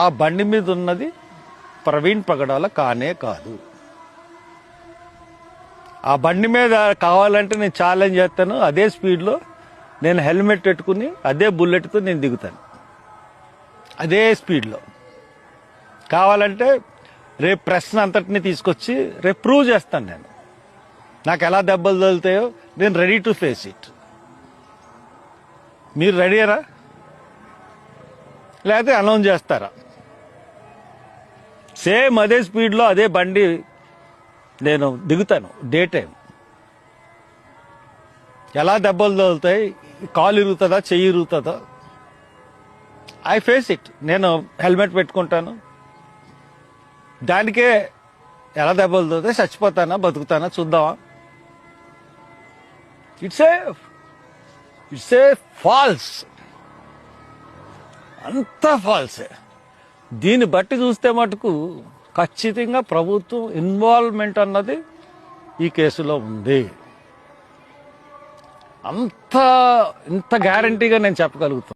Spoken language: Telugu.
ఆ బండి మీద ఉన్నది ప్రవీణ్ పగడాల కానే కాదు. ఆ బండి మీద కావాలంటే నేను ఛాలెంజ్ చేస్తాను, అదే స్పీడ్లో నేను హెల్మెట్ పెట్టుకుని అదే బుల్లెట్తో నేను దిగుతాను, అదే స్పీడ్లో. కావాలంటే రేపు ప్రశ్న అంతటిని తీసుకొచ్చి రేపు ప్రూవ్ చేస్తాను. నేను నాకు ఎలా దెబ్బలు తగులుతాయో నేను రెడీ టు ఫేస్ ఇట్. మీరు రెడీయరా లేకపోతే అనౌన్స్ చేస్తారా? సేమ్ అదే స్పీడ్లో అదే బండి నేను దిగుతాను. డే టైం ఎలా దెబ్బలు తగులుతాయి, కాలు ఇరుగుతుందా, చెయ్యి ఇరుగుతుందా, ఐ ఫేస్ ఇట్. నేను హెల్మెట్ పెట్టుకుంటాను, దానికే ఎలా దెబ్బలు తగులుతాయి, చచ్చిపోతానా బతుకుతానా చూద్దామా. ఇట్స్ ఏ ఫాల్స్, అంతా ఫాల్సే. దీన్ని బట్టి చూస్తే మటుకు ఖచ్చితంగా ప్రభుత్వం ఇన్వాల్వ్మెంట్ అన్నది ఈ కేసులో ఉంది. ఇంత గ్యారంటీగా నేను చెప్పగలుగుతాను.